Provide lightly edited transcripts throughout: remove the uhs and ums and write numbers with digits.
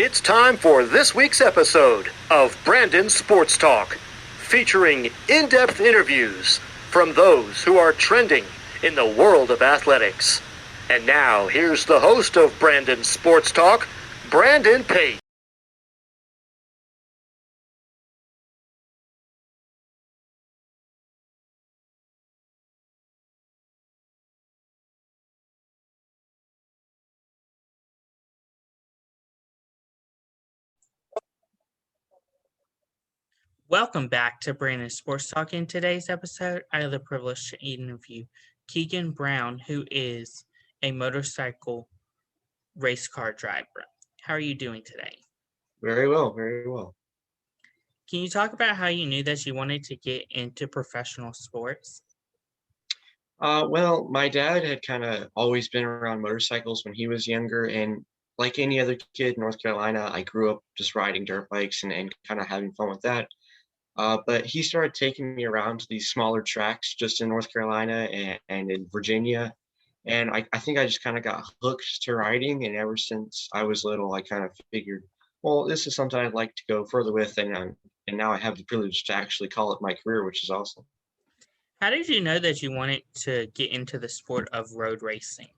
It's time for this week's episode of Brandon's Sports Talk, featuring in-depth interviews from those who are trending in the world of athletics. And now, here's the host of Brandon's Sports Talk, Brandon Pate. Welcome back to Brandon's Sports Talk. In today's episode, I have the privilege to interview Keagan Brown, who is a motorcycle race car driver. How are you doing today? Very well, very well. Can you talk about how you knew that you wanted to get into professional sports? Well, my dad had kind of always been around motorcycles when he was younger, and like any other kid in North Carolina, I grew up just riding dirt bikes and kind of having fun with that. But he started taking me around to these smaller tracks just in North Carolina and in Virginia. And I think I just kind of got hooked to riding. And ever since I was little, I kind of figured, well, this is something I'd like to go further with. And now I have the privilege to actually call it my career, which is awesome. How did you know that you wanted to get into the sport of road racing?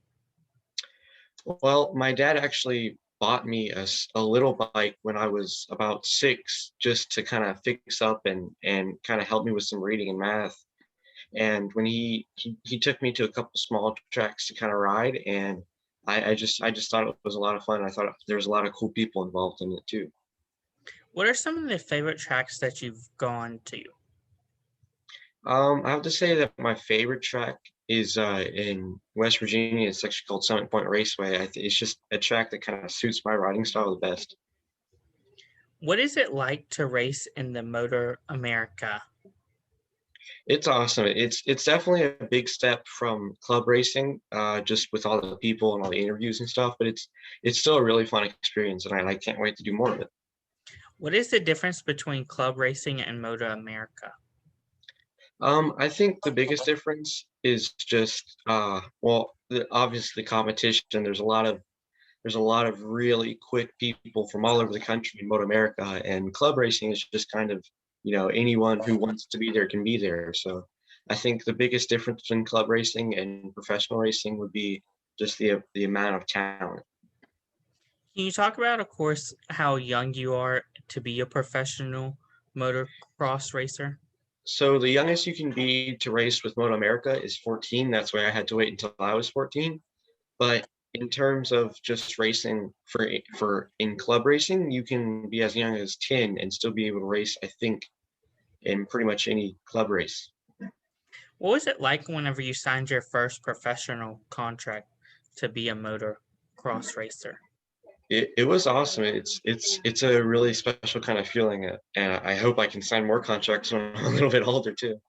Well, my dad actually bought me a little bike when I was about 6 just to kind of fix up and kind of help me with some reading and math. And when he took me to a couple small tracks to kind of ride, and I just thought it was a lot of fun. I thought there was a lot of cool people involved in it too. What are some of the favorite tracks that you've gone to? I have to say that my favorite track is in West Virginia. It's actually called Summit Point Raceway. It's just a track that kind of suits my riding style the best. What is it like to race in the Moto America? It's awesome. It's definitely a big step from club racing, just with all the people and all the interviews and stuff. But it's still a really fun experience, and I can't wait to do more of it. What is the difference between club racing and Moto America? I think the biggest difference is just obviously competition. There's a lot of really quick people from all over the country in Moto America, and club racing is just kind of, anyone who wants to be there can be there. So I think the biggest difference between club racing and professional racing would be just the amount of talent. Can you talk about, of course, how young you are to be a professional motocross racer? So the youngest you can be to race with Moto America is 14. That's why I had to wait until I was 14. But in terms of just racing for in club racing, you can be as young as 10 and still be able to race, I think, in pretty much any club race. What was it like whenever you signed your first professional contract to be a motocross racer? It was awesome. It's a really special kind of feeling, and I hope I can sign more contracts when I'm a little bit older too.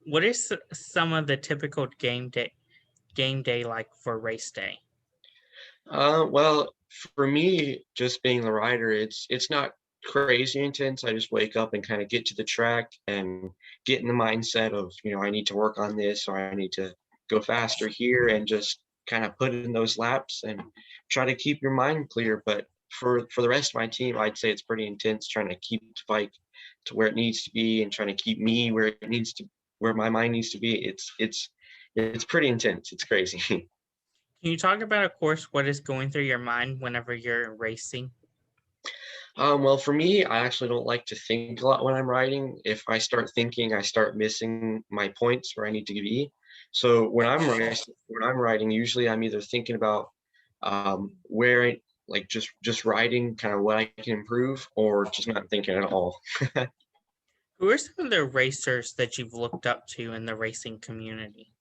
What is some of the typical game day like for race day? Well, for me, just being the rider, it's not crazy intense. I just wake up and kind of get to the track and get in the mindset of, I need to work on this or I need to go faster here and just kind of put in those laps and try to keep your mind clear. But for the rest of my team, I'd say it's pretty intense trying to keep the bike to where it needs to be and trying to keep me where my mind needs to be. It's pretty intense. It's crazy. Can you talk about, of course, what is going through your mind whenever you're racing? Well, for me, I actually don't like to think a lot when I'm riding. If I start thinking, I start missing my points where I need to be. So when I'm riding, usually I'm either thinking about where like just riding, kind of what I can improve, or just not thinking at all. Who are some of the racers that you've looked up to in the racing community?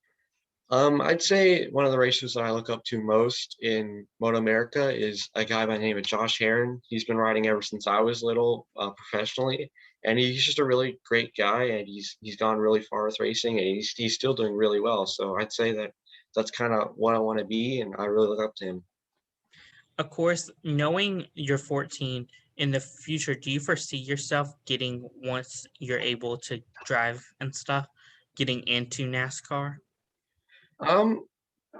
I'd say one of the racers that I look up to most in Moto America is a guy by the name of Josh Heron. He's been riding ever since I was little, professionally, and he's just a really great guy, and he's gone really far with racing, and he's still doing really well. So I'd say that's kind of what I want to be, and I really look up to him. Of course, knowing you're 14 in the future, do you foresee yourself getting, once you're able to drive and stuff, getting into NASCAR? Um,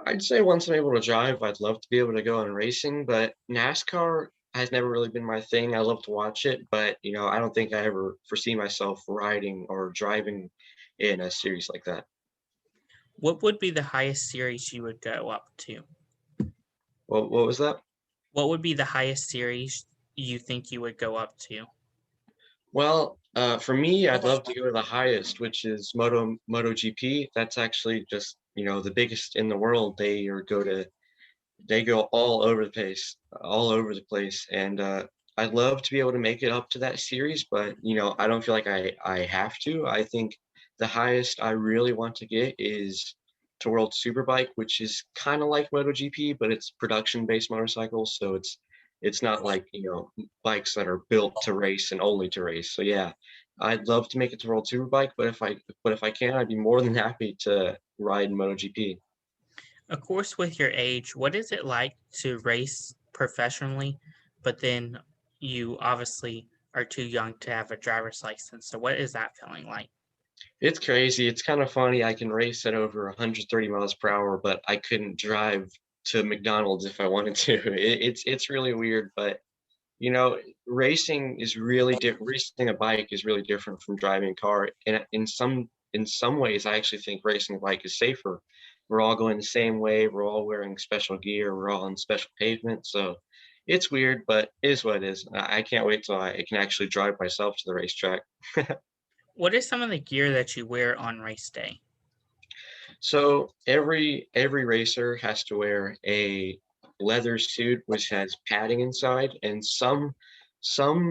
I'd say once I'm able to drive, I'd love to be able to go on racing, but NASCAR has never really been my thing. I love to watch it, but I don't think I ever foresee myself riding or driving in a series like that. What would be the highest series you would go up to? What was that? What would be the highest series you think you would go up to? Well, for me, I'd love to go to the highest, which is MotoGP. That's actually just, the biggest in the world. They go all over the place. And I'd love to be able to make it up to that series, but I don't feel like I have to. I think the highest I really want to get is to World Superbike, which is kind of like MotoGP, but it's production-based motorcycles, so it's not like bikes that are built to race and only to race. So yeah, I'd love to make it to World Superbike, but if I can, I'd be more than happy to ride MotoGP. Of course, with your age, what is it like to race professionally, but then you obviously are too young to have a driver's license? So, what is that feeling like? It's crazy. It's kind of funny. I can race at over 130 miles per hour, but I couldn't drive to McDonald's if I wanted to. It's really weird, but racing is really different. Racing a bike is really different from driving a car. And in some ways, I actually think racing a bike is safer. We're all going the same way. We're all wearing special gear. We're all on special pavement. So it's weird, but it is what it is. I can't wait till I can actually drive myself to the racetrack. What is some of the gear that you wear on race day? So every racer has to wear a leather suit which has padding inside, and some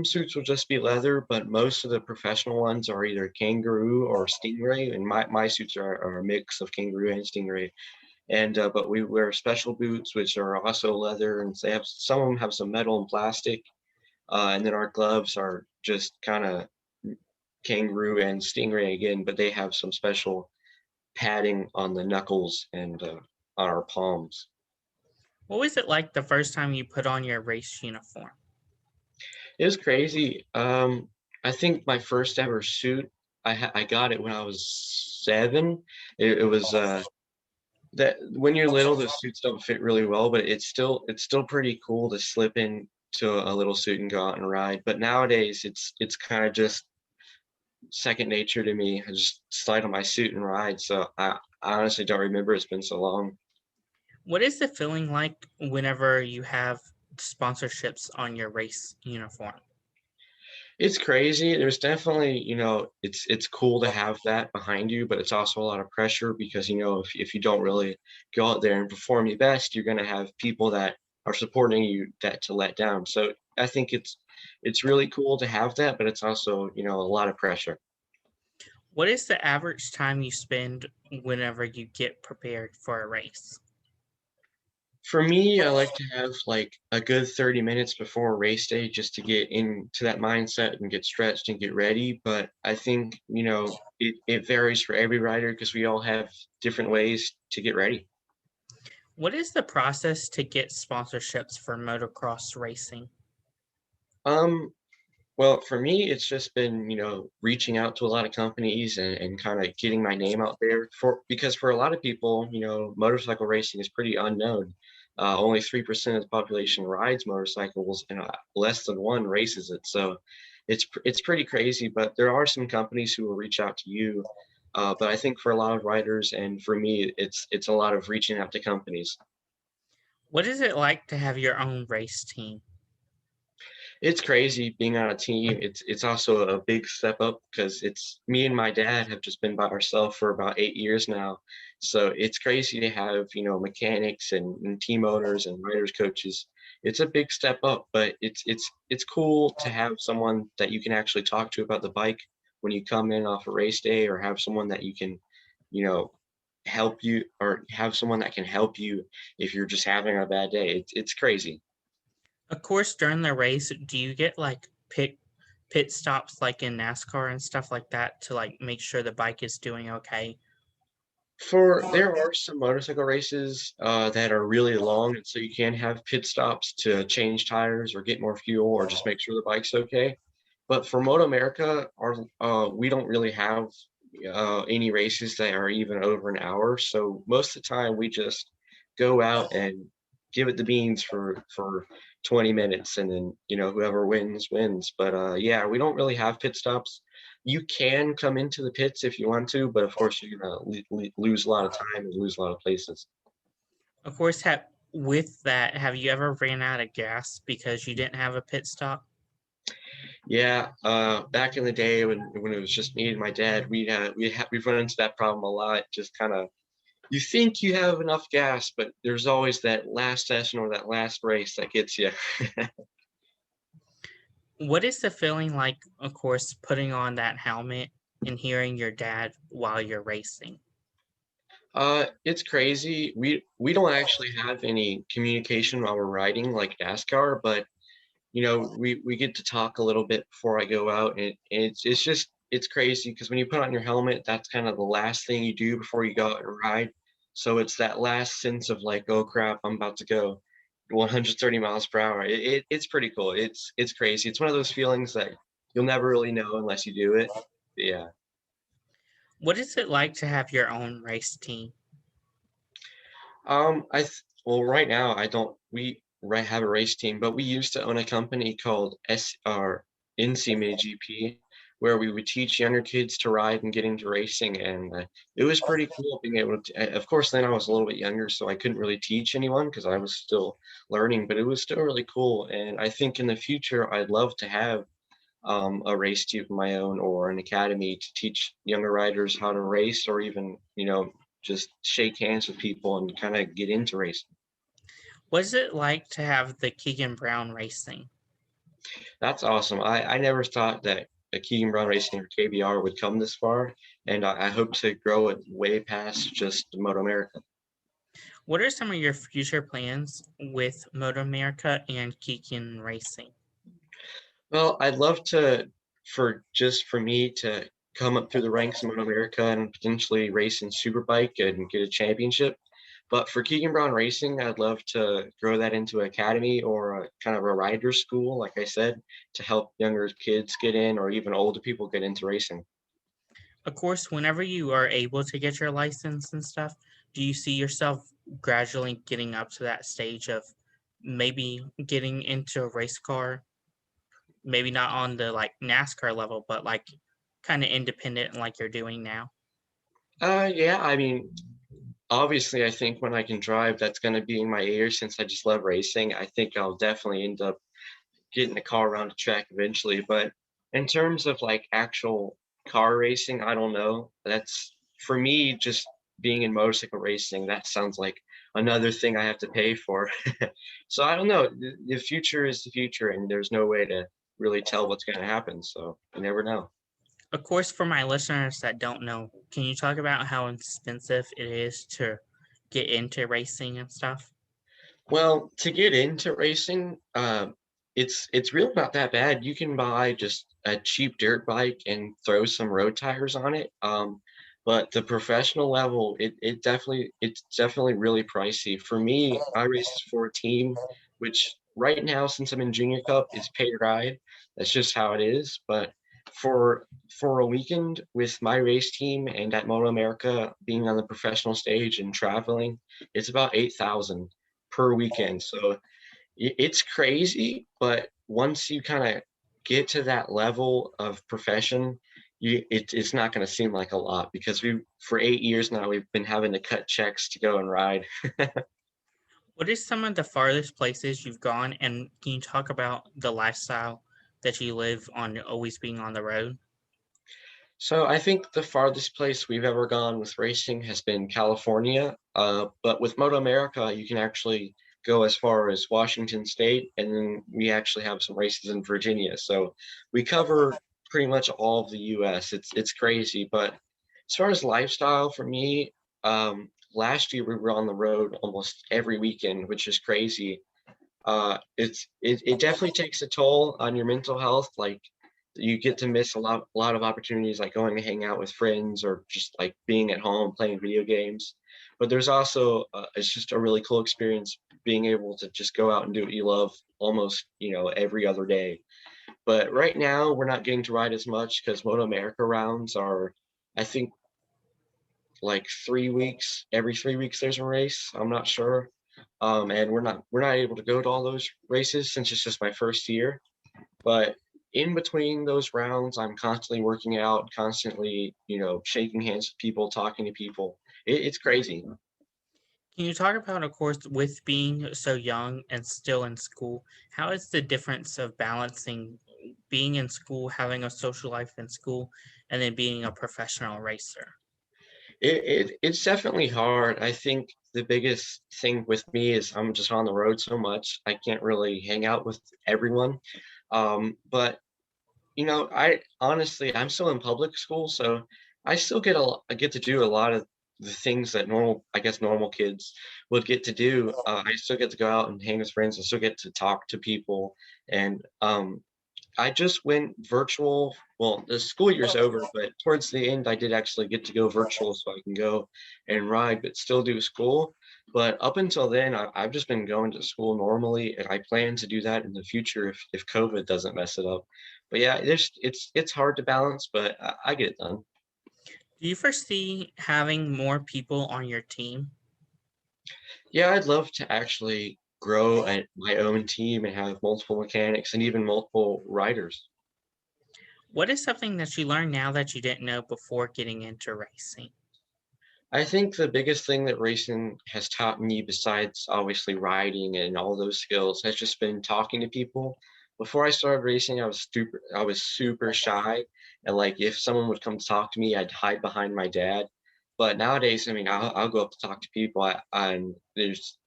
suits will just be leather, but most of the professional ones are either kangaroo or stingray, and my suits are a mix of kangaroo and stingray. And but we wear special boots which are also leather, and they have some of them have some metal and plastic, and then our gloves are just kind of kangaroo and stingray again, but they have some special padding on the knuckles and on our palms. What was it like the first time you put on your race uniform? It was crazy. I think my first ever suit, I got it when I was 7. It was that when you're little, the suits don't fit really well, but it's still pretty cool to slip in to a little suit and go out and ride. But nowadays, it's kind of just second nature to me. I just slide on my suit and ride. So I honestly don't remember. It's been so long. What is the feeling like whenever you have sponsorships on your race uniform? It's crazy. There's definitely, it's cool to have that behind you, but it's also a lot of pressure because, if you don't really go out there and perform your best, you're going to have people that are supporting you that to let down. So I think it's really cool to have that, but it's also, a lot of pressure. What is the average time you spend whenever you get prepared for a race? For me, I like to have like a good 30 minutes before race day just to get into that mindset and get stretched and get ready. But I think, it varies for every rider because we all have different ways to get ready. What is the process to get sponsorships for motocross racing? Um, well, for me, it's just been, reaching out to a lot of companies and kind of getting my name out there because for a lot of people, motorcycle racing is pretty unknown. Only 3% of the population rides motorcycles, and less than one races it. So it's pretty crazy. But there are some companies who will reach out to you. But I think for a lot of riders and for me, it's a lot of reaching out to companies. What is it like to have your own race team? It's crazy being on a team. It's also a big step up because it's me and my dad have just been by ourselves for about 8 years now. So it's crazy to have, mechanics and team owners and riders coaches. It's a big step up, but it's cool to have someone that you can actually talk to about the bike when you come in off a race day, or have someone that you can, you know, help you, or have someone that can help you if you're just having a bad day. It's crazy. Of course, during the race, do you get like pit stops like in NASCAR and stuff like that to like make sure the bike is doing okay? There are some motorcycle races that are really long, and so you can have pit stops to change tires or get more fuel or just make sure the bike's okay. But for Moto America, we don't really have any races that are even over an hour. So most of the time, we just go out and give it the beans for 20 minutes, and then, whoever wins. But yeah, we don't really have pit stops. You can come into the pits if you want to, but of course you're gonna lose a lot of time and lose a lot of places. Of course, with that, have you ever ran out of gas because you didn't have a pit stop? Yeah, back in the day when it was just me and my dad, we've run into that problem a lot. Just kind of, you think you have enough gas, but there's always that last session or that last race that gets you. What is the feeling like, of course, putting on that helmet and hearing your dad while you're racing? It's crazy. We don't actually have any communication while we're riding like NASCAR, but we get to talk a little bit before I go out, and it's crazy because when you put on your helmet, that's kind of the last thing you do before you go out and ride. So it's that last sense of like, oh crap, I'm about to go 130 miles per hour. It's pretty cool. It's crazy. It's one of those feelings that you'll never really know unless you do it. But yeah. What is it like to have your own race team? Well, right now I don't. Have a race team, but we used to own a company called NC Mini GP, where we would teach younger kids to ride and get into racing, and it was pretty cool being able to. Of course, then I was a little bit younger, so I couldn't really teach anyone because I was still learning, but it was still really cool. And I think in the future, I'd love to have a race team of my own or an academy to teach younger riders how to race, or even just shake hands with people and kind of get into racing. What is it like to have the Keagan Brown Racing? That's awesome. I never thought that a Keagan Brown Racing or KBR would come this far, and I hope to grow it way past just Moto America. What are some of your future plans with Moto America and Keegan Racing? Well, I'd love for me to come up through the ranks in Moto America and potentially race in Superbike and get a championship. But for Keagan Brown Racing, I'd love to grow that into an academy or a kind of a rider school, like I said, to help younger kids get in or even older people get into racing. Of course, whenever you are able to get your license and stuff, do you see yourself gradually getting up to that stage of maybe getting into a race car? Maybe not on the like NASCAR level, but like kind of independent like you're doing now. Yeah, I mean, obviously, I think when I can drive, that's going to be in my ear since I just love racing. I think I'll definitely end up getting a car around the track eventually. But in terms of like actual car racing, I don't know. That's for me, just being in motorcycle racing, that sounds like another thing I have to pay for. So I don't know. The future is the future, and there's no way to really tell what's going to happen. So you never know. Of course, for my listeners that don't know, can you talk about how expensive it is to get into racing and stuff? Well, to get into racing, it's really not that bad. You can buy just a cheap dirt bike and throw some road tires on it. But the professional level, it's definitely really pricey. For me, I race for a team, which right now, since I'm in Junior Cup, is pay to ride. That's just how it is. But for a weekend with my race team and at Moto America being on the professional stage and traveling, it's about 8,000 per weekend. So it's crazy, but once you kind of get to that level of profession, it's not going to seem like a lot because we for 8 years now we've been having to cut checks to go and ride. What is some of the farthest places you've gone, and can you talk about the lifestyle that you live on always being on the road? So I think the farthest place we've ever gone with racing has been California. But with Moto America, you can actually go as far as Washington State, and then we actually have some races in Virginia. So we cover pretty much all of the U.S. It's crazy. But as far as lifestyle for me, last year we were on the road almost every weekend, which is crazy. It definitely takes a toll on your mental health. Like you get to miss a lot of opportunities like going to hang out with friends or just like being at home playing video games. But there's also it's just a really cool experience being able to just go out and do what you love almost every other day. But right now we're not getting to ride as much because Moto America rounds are, I think, like 3 weeks. Every 3 weeks there's a race. I'm not sure. and we're not able to go to all those races since it's just my first year. But in between those rounds, I'm constantly working out, constantly, shaking hands with people, talking to people. It's crazy. Can you talk about, of course, with being so young and still in school, how is the difference of balancing being in school, having a social life in school, and then being a professional racer? It's definitely hard. I think the biggest thing with me is I'm just on the road so much. I can't really hang out with everyone. But I honestly, I'm still in public school, so I still I get to do a lot of the things that I guess normal kids would get to do. I still get to go out and hang with friends. I still get to talk to people, and I just went virtual. Well, the school year's over, but towards the end, I did actually get to go virtual so I can go and ride, but still do school. But up until then, I've just been going to school normally, and I plan to do that in the future if COVID doesn't mess it up. But yeah, it's hard to balance, but I get it done. Do you foresee having more people on your team? Yeah, I'd love to actually grow my own team and have multiple mechanics and even multiple riders. What is something that you learn now that you didn't know before getting into racing? I think the biggest thing that racing has taught me, besides obviously riding and all those skills, has just been talking to people. Before I started racing, I was super shy, and like if someone would come to talk to me, I'd hide behind my dad. But nowadays, I mean, I'll go up to talk to people. And there's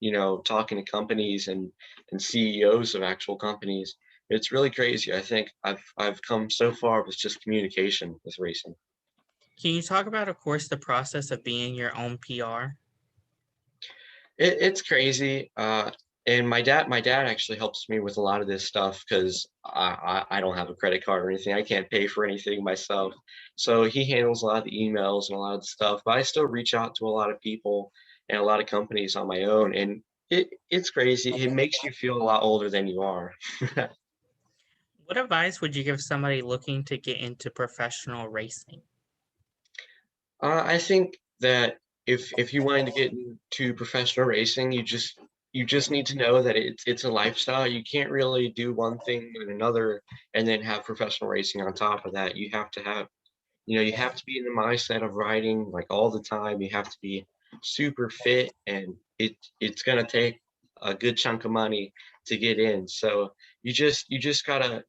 talking to companies and CEOs of actual companies. It's really crazy. I think I've come so far with just communication with racing. Can you talk about, of course, the process of being your own PR? It's crazy. And my dad actually helps me with a lot of this stuff because I don't have a credit card or anything. I can't pay for anything myself. So he handles a lot of the emails and a lot of the stuff, but I still reach out to a lot of people and a lot of companies on my own. And it's crazy. It makes you feel a lot older than you are. What advice would you give somebody looking to get into professional racing? I think that if you wanted to get into professional racing, you just need to know that it's a lifestyle. You can't really do one thing and another and then have professional racing on top of that. You have to be in the mindset of riding like all the time. You have to be super fit, and it's gonna take a good chunk of money to get in. So you just gotta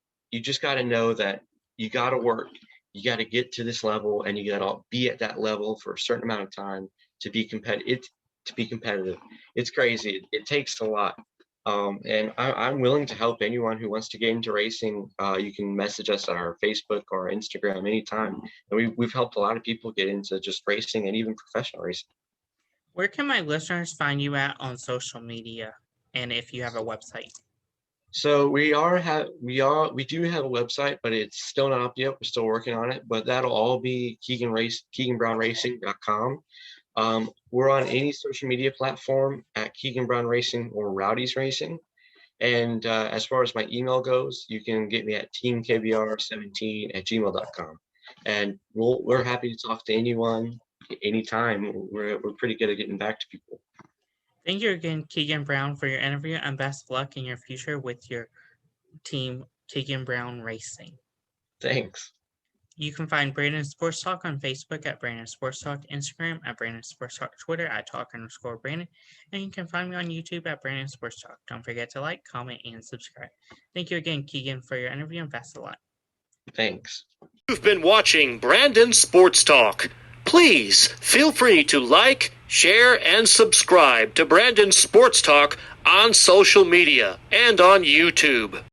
know that you gotta work. You gotta get to this level, and you gotta be at that level for a certain amount of time to be competitive. It's crazy. It takes a lot. And I'm willing to help anyone who wants to get into racing. You can message us on our Facebook or Instagram anytime. And we've helped a lot of people get into just racing and even professional racing. Where can my listeners find you at on social media? And if you have a website? So we do have a website, but it's still not up yet. We're still working on it, but that'll all be KeaganBrownRacing.com. We're on any social media platform at Keagan Brown Racing or Rowdy's Racing. And as far as my email goes, you can get me at teamkbr17@gmail.com. And we're happy to talk to anyone, anytime. We're pretty good at getting back to people. Thank you again, Keagan Brown, for your interview, and best of luck in your future with your team, Keagan Brown Racing. Thanks. You can find Brandon Sports Talk on Facebook at Brandon Sports Talk, Instagram at Brandon Sports Talk, Twitter at Talk_Brandon, and you can find me on YouTube at Brandon Sports Talk. Don't forget to like, comment, and subscribe. Thank you again, Keagan, for your interview, and best of luck. Thanks. You've been watching Brandon Sports Talk. Please feel free to like, share, and subscribe to Brandon Sports Talk on social media and on YouTube.